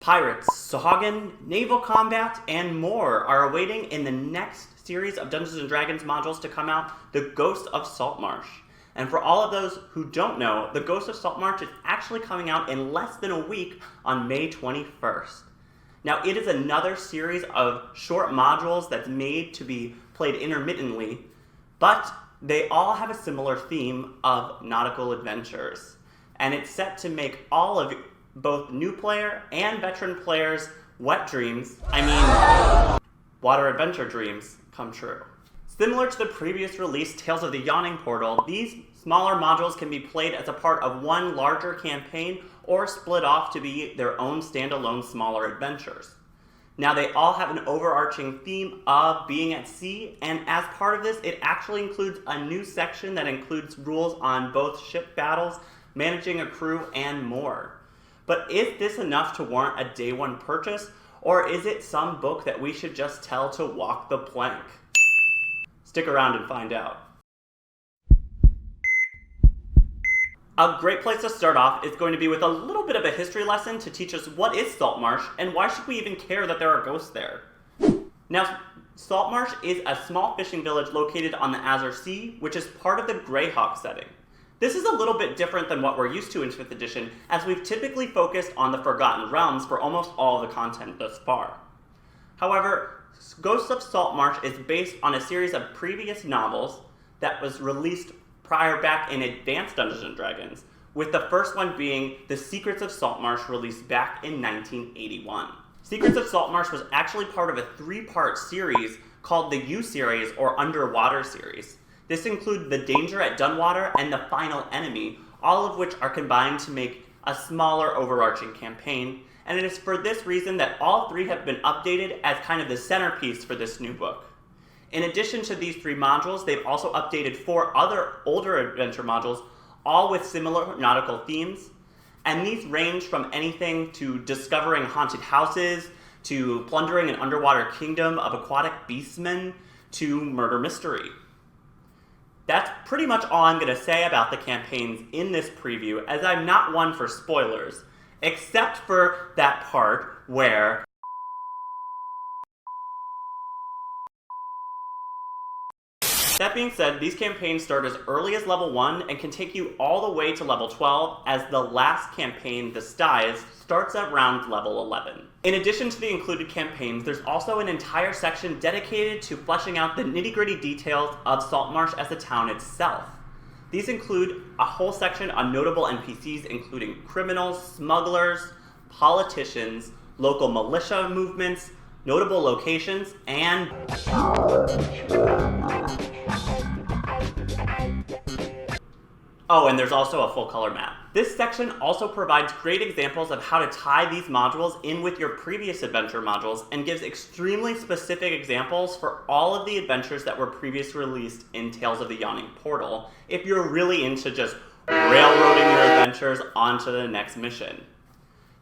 Pirates, Sahagin, naval combat, and more are awaiting in the next series of Dungeons & Dragons modules to come out, The Ghost of Saltmarsh. And for all of those who don't know, The Ghost of Saltmarsh is actually coming out in less than a week on May 21st. Now, it is another series of short modules that's made to be played intermittently, but they all have a similar theme of nautical adventures. And it's set to make all of both new player and veteran players' water adventure dreams come true. Similar to the previous release, Tales of the Yawning Portal, these smaller modules can be played as a part of one larger campaign or split off to be their own standalone smaller adventures. Now, they all have an overarching theme of being at sea, and as part of this, it actually includes a new section that includes rules on both ship battles, managing a crew, and more. But is this enough to warrant a day one purchase, or is it some book that we should just tell to walk the plank? Stick around and find out. A great place to start off is going to be with a little bit of a history lesson to teach us what is Saltmarsh and why should we even care that there are ghosts there. Now, Saltmarsh is a small fishing village located on the Azure Sea, which is part of the Greyhawk setting. This is a little bit different than what we're used to in 5th edition, as we've typically focused on the Forgotten Realms for almost all the content thus far. However, Ghost of Saltmarsh is based on a series of previous novels that was released prior back in Advanced Dungeons & Dragons, with the first one being The Secrets of Saltmarsh, released back in 1981. Secrets of Saltmarsh was actually part of a 3-part series called the U-Series, or Underwater series. This includes The Danger at Dunwater and The Final Enemy, all of which are combined to make a smaller overarching campaign, and it is for this reason that all 3 have been updated as kind of the centerpiece for this new book. In addition to these 3 modules, they've also updated 4 other older adventure modules, all with similar nautical themes, and these range from anything to discovering haunted houses, to plundering an underwater kingdom of aquatic beastmen, to murder mystery. That's pretty much all I'm going to say about the campaigns in this preview, as I'm not one for spoilers, except for that part where that being said, these campaigns start as early as level 1 and can take you all the way to level 12, as the last campaign, The Styes, starts at around level 11. In addition to the included campaigns, there's also an entire section dedicated to fleshing out the nitty-gritty details of Saltmarsh as a town itself. These include a whole section on notable NPCs, including criminals, smugglers, politicians, local militia movements, notable locations, and and there's also a full color map. This section also provides great examples of how to tie these modules in with your previous adventure modules and gives extremely specific examples for all of the adventures that were previously released in Tales of the Yawning Portal, if you're really into just railroading your adventures onto the next mission.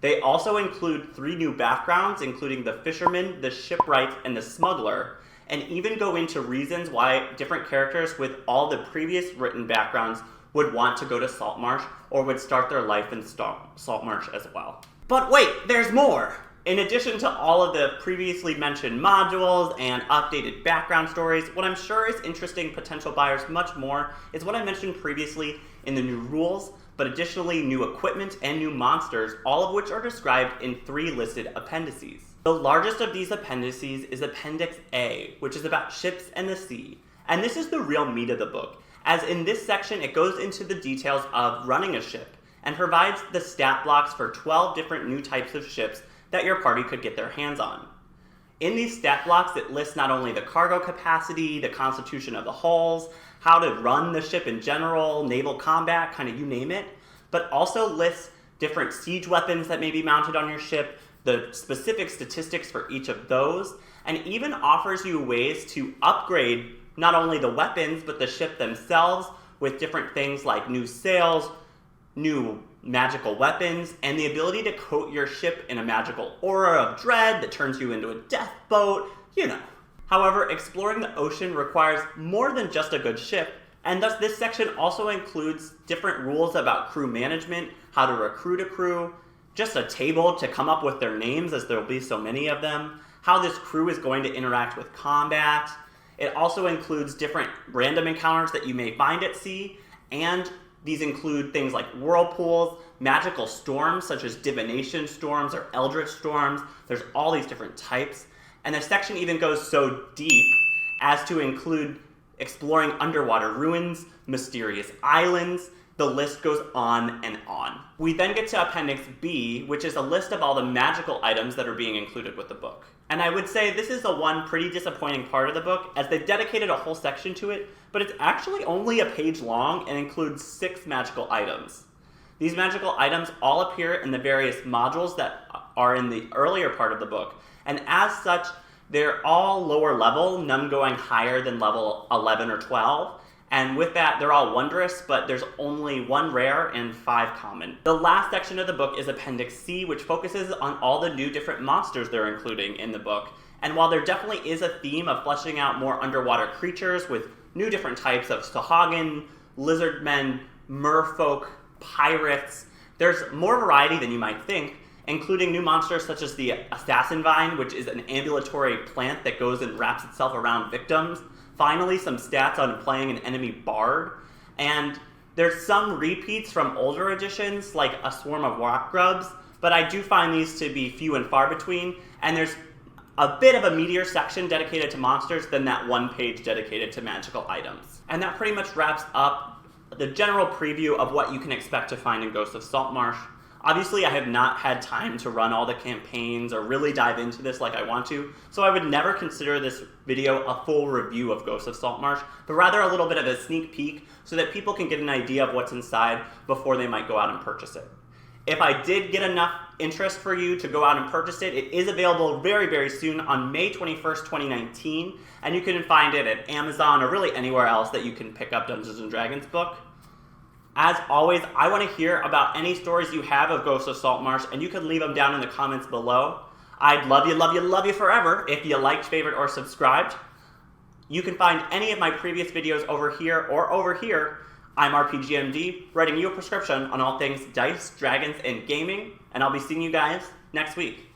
They also include 3 new backgrounds, including the fisherman, the shipwright, and the smuggler, and even go into reasons why different characters with all the previous written backgrounds would want to go to Saltmarsh or would start their life in Saltmarsh as well. But wait, there's more! In addition to all of the previously mentioned modules and updated background stories, what I'm sure is interesting potential buyers much more is what I mentioned previously in the new rules, but additionally new equipment and new monsters, all of which are described in 3 listed appendices. The largest of these appendices is Appendix A, which is about ships and the sea. And this is the real meat of the book, as in this section it goes into the details of running a ship and provides the stat blocks for 12 different new types of ships that your party could get their hands on. In these stat blocks, it lists not only the cargo capacity, the constitution of the hulls, how to run the ship in general, naval combat, kind of you name it, but also lists different siege weapons that may be mounted on your ship, the specific statistics for each of those, and even offers you ways to upgrade not only the weapons, but the ship themselves with different things like new sails, new magical weapons, and the ability to coat your ship in a magical aura of dread that turns you into a death boat, you know. However, exploring the ocean requires more than just a good ship, and thus this section also includes different rules about crew management, how to recruit a crew, just a table to come up with their names, as there will be so many of them, how this crew is going to interact with combat. It also includes different random encounters that you may find at sea, and these include things like whirlpools, magical storms such as divination storms or eldritch storms. There's all these different types. And the section even goes so deep as to include exploring underwater ruins, mysterious islands. The list goes on and on. We then get to Appendix B, which is a list of all the magical items that are being included with the book. And I would say this is the one pretty disappointing part of the book, as they've dedicated a whole section to it, but it's actually only a page long and includes 6 magical items. These magical items all appear in the various modules that are in the earlier part of the book, and as such, they're all lower level, none going higher than level 11 or 12. And with that, they're all wondrous, but there's only 1 rare and 5 common. The last section of the book is Appendix C, which focuses on all the new different monsters they're including in the book. And while there definitely is a theme of fleshing out more underwater creatures with new different types of Sahagan, lizardmen, merfolk, pirates, there's more variety than you might think, including new monsters such as the assassin vine, which is an ambulatory plant that goes and wraps itself around victims. Finally, some stats on playing an enemy bard, and there's some repeats from older editions, like a swarm of rock grubs, but I do find these to be few and far between, and there's a bit of a meatier section dedicated to monsters than that 1 page dedicated to magical items. And that pretty much wraps up the general preview of what you can expect to find in Ghosts of Saltmarsh. Obviously, I have not had time to run all the campaigns or really dive into this like I want to, so I would never consider this video a full review of Ghosts of Saltmarsh, but rather a little bit of a sneak peek so that people can get an idea of what's inside before they might go out and purchase it. If I did get enough interest for you to go out and purchase it, it is available very, very soon on May 21st, 2019, and you can find it at Amazon or really anywhere else that you can pick up Dungeons & Dragons book. As always, I want to hear about any stories you have of Ghosts of Saltmarsh, and you can leave them down in the comments below. I'd love you, love you, love you forever if you liked, favored, or subscribed. You can find any of my previous videos over here or over here. I'm RPGMD, writing you a prescription on all things dice, dragons, and gaming, and I'll be seeing you guys next week.